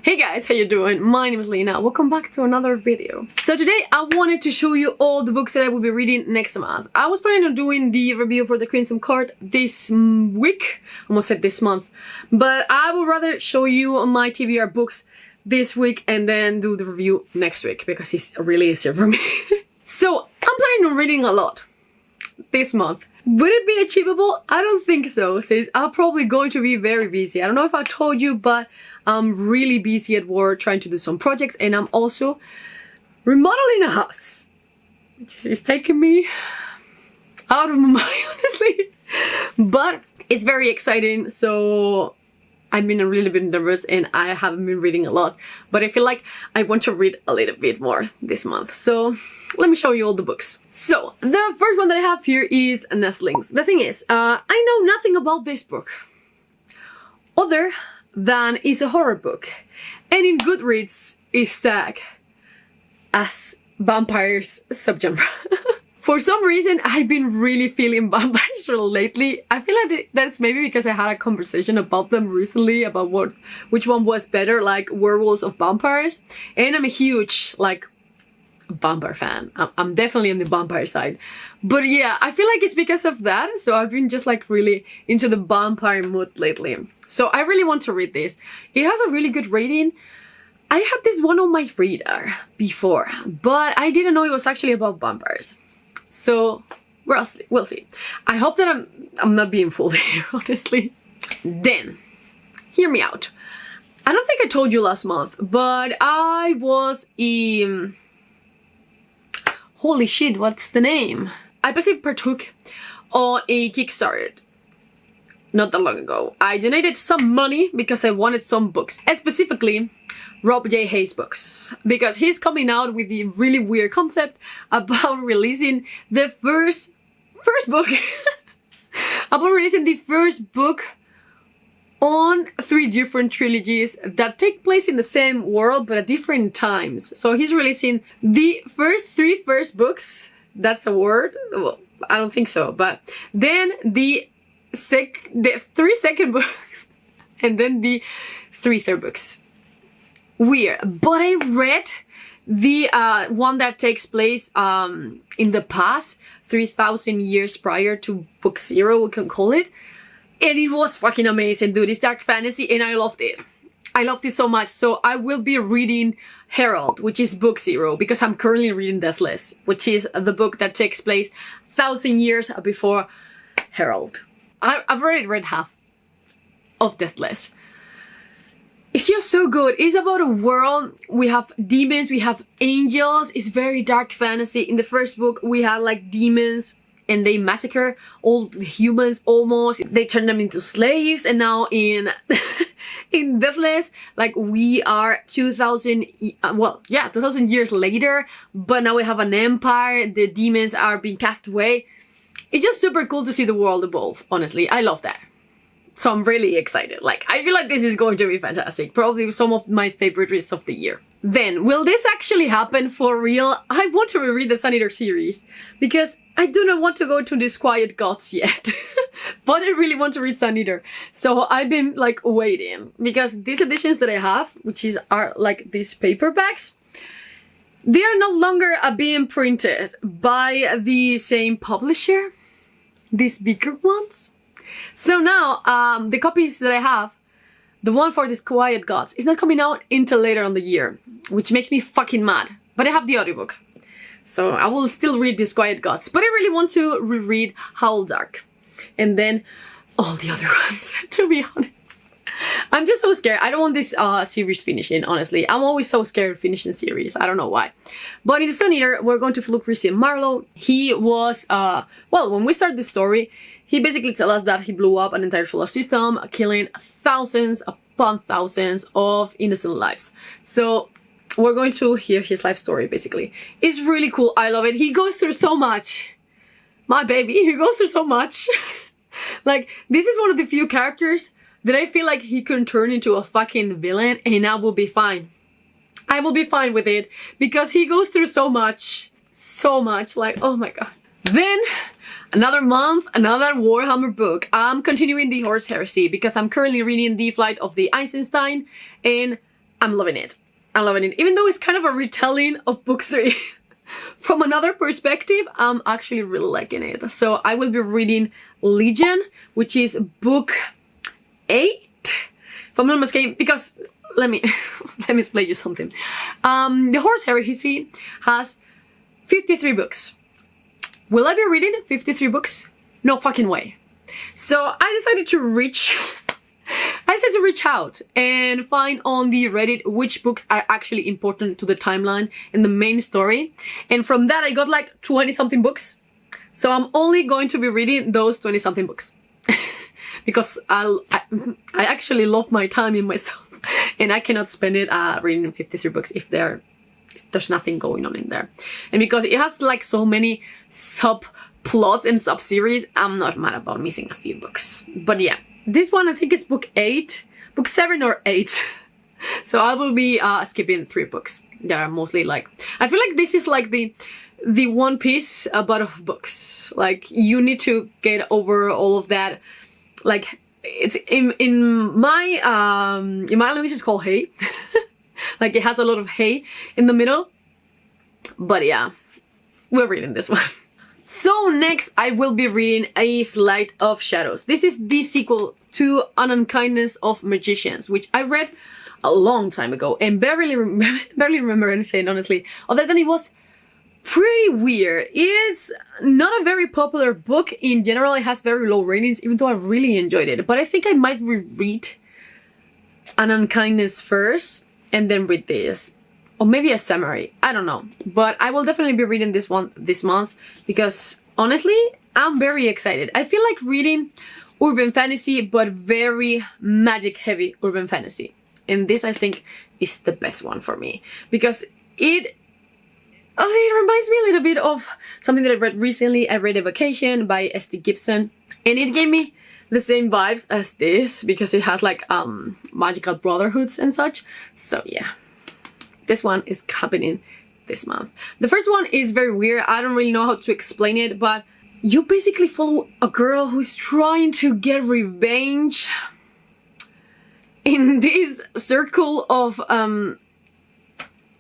Hey guys, how you doing? My name is Lena. Welcome back to another video. So today I wanted to show you all the books that I will be reading next month. I was planning on doing the review for the Crimson Card this week. Almost said this month. But I would rather show you my TBR books this week and then do the review next week because it's really easier for me. So I'm planning on reading a lot this month. Would it be achievable? I don't think so, since I'm probably going to be very busy. I don't know if I told you, but I'm really busy at work trying to do some projects, and I'm also remodeling a house, which is taking me out of my mind, honestly. But it's very exciting, so I've been a really bit nervous and I haven't been reading a lot, but I feel like I want to read a little bit more this month. So let me show you all the books. So the first one that I have here is Nestlings. The thing is, I know nothing about this book other than it's a horror book, and in Goodreads it's tagged as vampires subgenre. For some reason, I've been really feeling vampires lately. I feel like that's maybe because I had a conversation about them recently, about which one was better, like werewolves or vampires. And I'm a huge, like, vampire fan. I'm definitely on the vampire side. But yeah, I feel like it's because of that. So I've been just like really into the vampire mood lately. So I really want to read this. It has a really good rating. I had this one on my radar before, but I didn't know it was actually about vampires. So we'll see. I hope that I'm not being fooled here, honestly. Then, hear me out. I don't think I told you last month, but I was in... Holy shit, what's the name? I basically partook on a Kickstarter not that long ago. I donated some money because I wanted some books, and specifically Rob J. Hayes books, because he's coming out with the really weird concept about releasing the first book about releasing the first book on 3 different trilogies that take place in the same world but at different times. So he's releasing the three first books. That's a word? Well, I don't think so. But then the 3 second books and then the 3 third books. Weird. But I read the one that takes place in the past, 3,000 years prior to book 0, we can call it. And it was fucking amazing, dude. It's dark fantasy and I loved it. I loved it so much. So I will be reading Herald, which is book 0, because I'm currently reading Deathless, which is the book that takes place 1,000 years before Herald. I've already read half of Deathless. It's just so good. It's about a world. We have demons, we have angels. It's very dark fantasy. In the first book, we had like demons and they massacre all the humans almost. They turn them into slaves. And now in in Deathless, like we are 2,000 years later, but now we have an empire. The demons are being cast away. It's just super cool to see the world evolve, honestly. I love that. So I'm really excited. Like, I feel like this is going to be fantastic. Probably some of my favorite reads of the year. Then, will this actually happen for real? I want to reread the Sun Eater series because I do not want to go to Disquiet Gods yet. But I really want to read Sun Eater. So I've been like waiting because these editions that I have, which are like these paperbacks, they are no longer being printed by the same publisher, these bigger ones. So now, the copies that I have, the one for Disquiet Gods, is not coming out until later on the year, which makes me fucking mad. But I have the audiobook, so I will still read Disquiet Gods. But I really want to reread Howling Dark, and then all the other ones, to be honest. I'm just so scared. I don't want this series finishing, honestly. I'm always so scared of finishing series. I don't know why. But in the Sun Eater, we're going to follow Christian Marlowe. He was, well, when we start the story, he basically tells us that he blew up an entire solar system, killing thousands upon thousands of innocent lives. So we're going to hear his life story, basically. It's really cool. I love it. He goes through so much. My baby, he goes through so much. Like, this is one of the few characters that I feel like he can turn into a fucking villain and I will be fine. I will be fine with it because he goes through so much. So much. Like, oh my god. Then, another month, another Warhammer book. I'm continuing the Horus Heresy because I'm currently reading The Flight of the Eisenstein, and I'm loving it. I'm loving it. Even though it's kind of a retelling of book 3 from another perspective, I'm actually really liking it. So I will be reading Legion, which is book 8, if I'm not mistaken, because let me explain you something. The Horse Heresy has 53 books. Will I be reading 53 books? No fucking way. So I decided to reach out and find on the Reddit which books are actually important to the timeline and the main story. And from that I got like 20 something books. So I'm only going to be reading those 20 something books. Because I actually love my time in myself. And I cannot spend it reading 53 books if there's nothing going on in there. And because it has like so many subplots and sub-series, I'm not mad about missing a few books. But yeah, this one I think is book 8, book 7 or 8. So I will be skipping 3 books that are mostly like, I feel like this is like the One Piece but of books. Like you need to get over all of that. Like it's in my language it's called hay. Like it has a lot of hay in the middle. But yeah, we're reading this one. So next I will be reading A Sleight of Shadows. This is the sequel to An Unkindness of Magicians, which I read a long time ago and barely remember anything, honestly, other than it was pretty weird. It's not a very popular book in general. It has very low ratings, even though I really enjoyed it. But I think I might reread An Unkindness first and then read this. Or maybe a summary. I don't know. But I will definitely be reading this one this month because honestly, I'm very excited. I feel like reading urban fantasy, but very magic heavy urban fantasy. And this I think is the best one for me because it reminds me a little bit of something that I read recently. I read A Vacation by S.T. Gibson, and it gave me the same vibes as this because it has like magical brotherhoods and such. So yeah, this one is happening this month. The first one is very weird. I don't really know how to explain it, but you basically follow a girl who's trying to get revenge in this circle of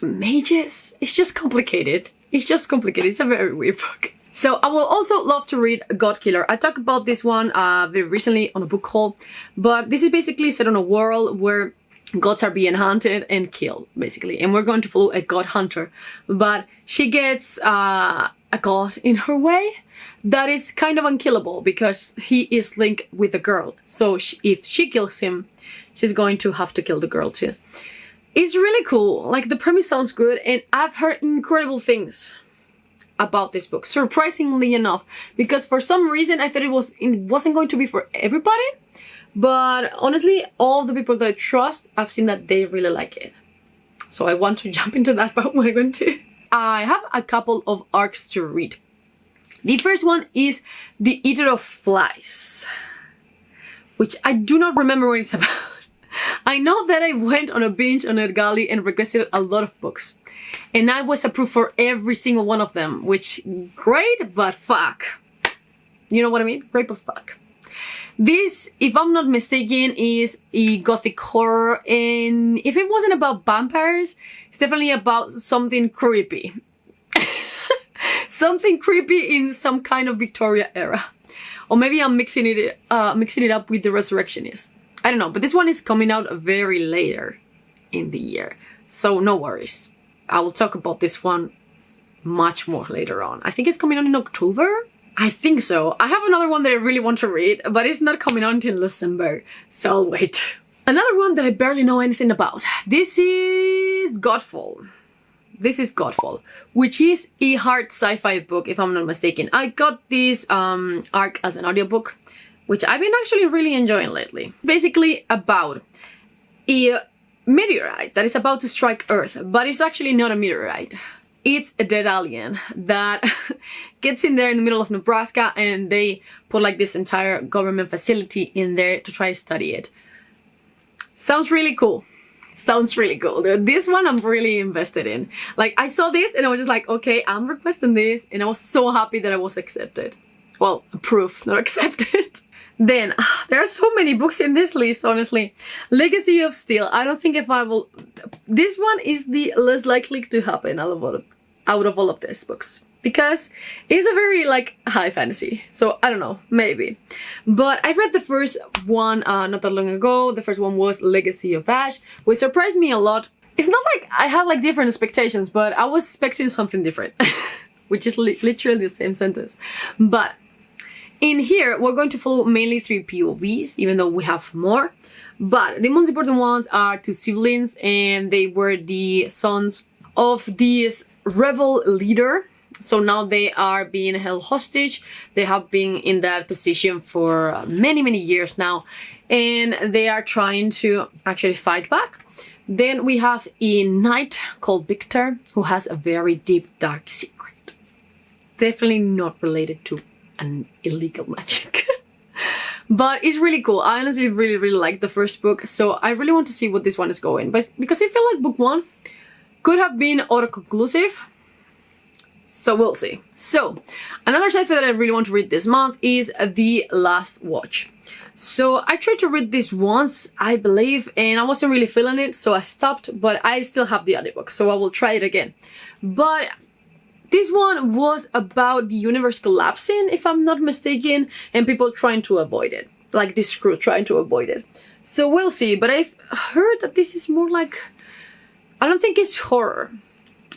mages. It's just complicated. It's just complicated. It's a very weird book. So I will also love to read Godkiller. I talked about this one very recently on a book haul, but this is basically set on a world where gods are being hunted and killed, basically. And we're going to follow a god hunter, but she gets a god in her way that is kind of unkillable because he is linked with a girl. So if she kills him, she's going to have to kill the girl too. It's really cool. Like the premise sounds good, and I've heard incredible things about this book, surprisingly enough, because for some reason I thought it wasn't going to be for everybody, but honestly all the people that I trust, I've seen that they really like it. So I want to jump into that, but we're going to. I have a couple of arcs to read. The first one is The Eater of Flies, which I do not remember what it's about. I know that I went on a binge on NetGalley and requested a lot of books, and I was approved for every single one of them, which great, but fuck. You know what I mean? Great, but fuck. This, if I'm not mistaken, is a gothic horror, and if it wasn't about vampires, it's definitely about something creepy. Something creepy in some kind of Victoria era. Or maybe I'm mixing it up with The Resurrectionist. I don't know, but this one is coming out very later in the year, so no worries. I will talk about this one much more later on. I think it's coming out in October? I think so. I have another one that I really want to read, but it's not coming out until December, so I'll wait. Another one that I barely know anything about. This is Godfall. This is Godfall, which is a hard sci-fi book, if I'm not mistaken. I got this arc as an audiobook, which I've been actually really enjoying lately. Basically about a meteorite that is about to strike Earth, but it's actually not a meteorite. It's a dead alien that gets in there in the middle of Nebraska, and they put like this entire government facility in there to try to study it. Sounds really cool. Sounds really cool. This one I'm really invested in. Like I saw this and I was just like, okay, I'm requesting this, and I was so happy that I was accepted. Well, approved, not accepted. Then, there are so many books in this list, honestly. Legacy of Steel. I don't think if I will... This one is the less likely to happen out of all of these books. Because it's a very, like, high fantasy. So, I don't know. Maybe. But I read the first one not that long ago. The first one was Legacy of Ash, which surprised me a lot. It's not like I had, like, different expectations, but I was expecting something different. Which is literally the same sentence. But... in here, we're going to follow mainly 3 POVs, even though we have more. But the most important ones are 2 siblings, and they were the sons of this rebel leader. So now they are being held hostage. They have been in that position for many, many years now. And they are trying to actually fight back. Then we have a knight called Victor, who has a very deep, dark secret. Definitely not related to an illegal magic. But it's really cool. I honestly really like the first book, so I really want to see what this one is going. But because I feel like book 1 could have been autoconclusive, so we'll see. So another sci-fi that I really want to read this month is The Last Watch. So I tried to read this once, I believe, and I wasn't really feeling it, so I stopped. But I still have the audiobook, so I will try it again. But this one was about the universe collapsing, if I'm not mistaken, and people trying to avoid it. Like this crew trying to avoid it. So we'll see, but I've heard that this is more like... I don't think it's horror,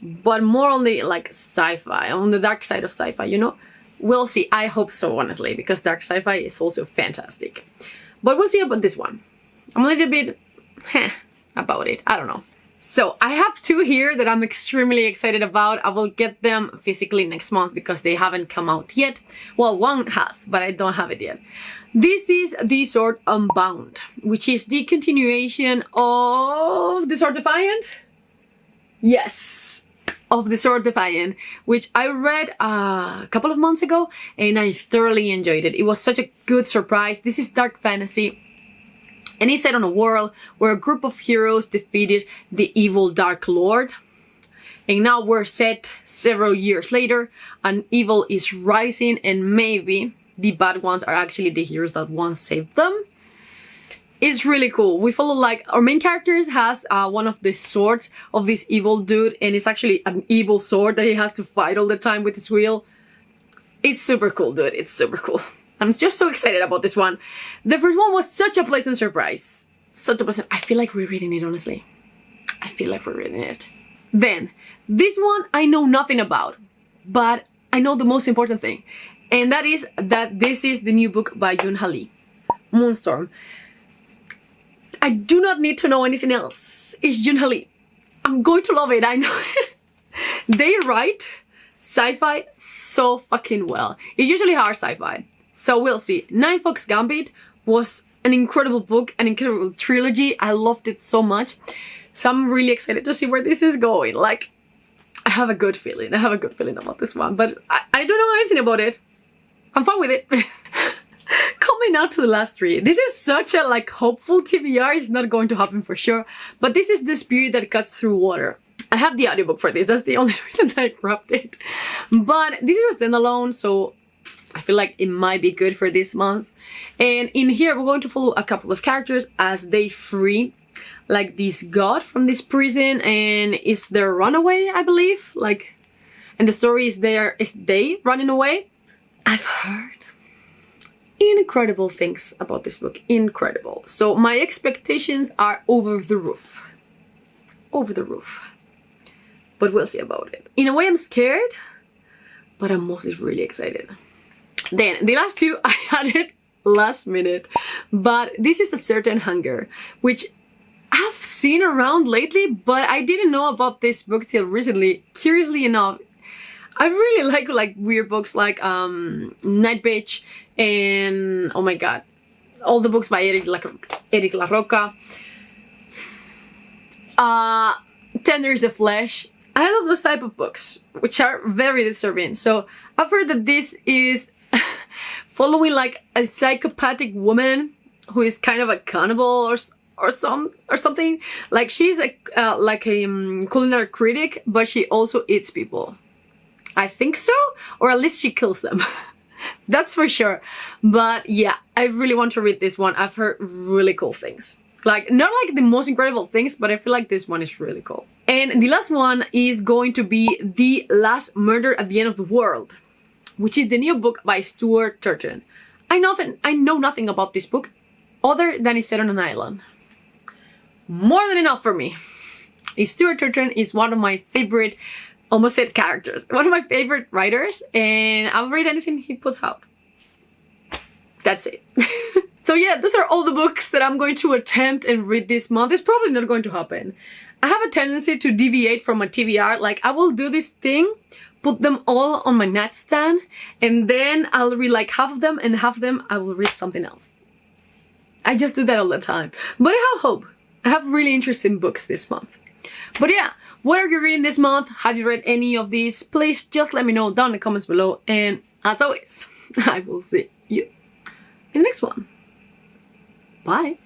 but more on the like sci-fi, on the dark side of sci-fi, you know? We'll see. I hope so, honestly, because dark sci-fi is also fantastic. But we'll see about this one. I'm a little bit... about it. I don't know. So I have 2 here that I'm extremely excited about. I will get them physically next month because they haven't come out yet. Well, one has, but I don't have it yet. This is the Sword Unbound, which is the continuation of the Sword Defiant. Yes, of the Sword Defiant, which I read a couple of months ago and I thoroughly enjoyed it. It was such a good surprise. This is dark fantasy. And it's set on a world where a group of heroes defeated the evil Dark Lord. And now we're set several years later, and evil is rising, and maybe the bad ones are actually the heroes that once saved them. It's really cool. We follow, like, our main character has one of the swords of this evil dude, and it's actually an evil sword that he has to fight all the time with his wheel. It's super cool, dude. It's super cool. I'm just so excited about this one. The first one was such a pleasant surprise. Such a pleasant... I feel like rereading it, honestly. I feel like rereading it. Then, this one I know nothing about, but I know the most important thing. And that is that this is the new book by Junha Lee, Moonstorm. I do not need to know anything else. It's Junha Lee. I'm going to love it, I know it. They write sci-fi so fucking well. It's usually hard sci-fi. So we'll see. Nine Fox Gambit was an incredible book, an incredible trilogy. I loved it so much. So I'm really excited to see where this is going. Like, I have a good feeling. I have a good feeling about this one, but I don't know anything about it. I'm fine with it. Coming out to the last 3. This is such a like hopeful TBR. It's not going to happen for sure, but this is the spirit that cuts through water. I have the audiobook for this. That's the only reason that I grabbed it. But this is a standalone, so I feel like it might be good for this month. And in here, we're going to follow a couple of characters as they free like this god from this prison, and it's their runaway, I believe. Like, and the story is they running away. I've heard incredible things about this book. Incredible. So my expectations are over the roof. Over the roof. But we'll see about it. In a way, I'm scared, but I'm mostly really excited. Then, the last 2, I had it last minute. But this is A Certain Hunger, which I've seen around lately, but I didn't know about this book till recently. Curiously enough, I really like weird books like Night Bitch and, oh my god, all the books by Eric La Roca. Tender is the Flesh. I love those type of books, which are very disturbing. So I've heard that this is following like a psychopathic woman who is kind of a cannibal or something. Like she's a culinary critic, but she also eats people. I think so, or at least she kills them. That's for sure. But yeah, I really want to read this one. I've heard really cool things. Like, not like the most incredible things, but I feel like this one is really cool. And the last one is going to be The Last Murder at the End of the World, which is the new book by Stuart Turton. I know nothing about this book other than it's set on an island. More than enough for me. Stuart Turton is one of my favorite, almost said characters, one of my favorite writers, and I'll read anything he puts out. That's it. So yeah, those are all the books that I'm going to attempt and read this month. It's probably not going to happen. I have a tendency to deviate from my TBR. Like, I will do this thing, put them all on my nightstand, and then I'll read like half of them, and half of them I will read something else. I just do that all the time. But I have hope. I have really interesting books this month. But yeah, what are you reading this month? Have you read any of these? Please just let me know down in the comments below. And as always, I will see you in the next one. Bye.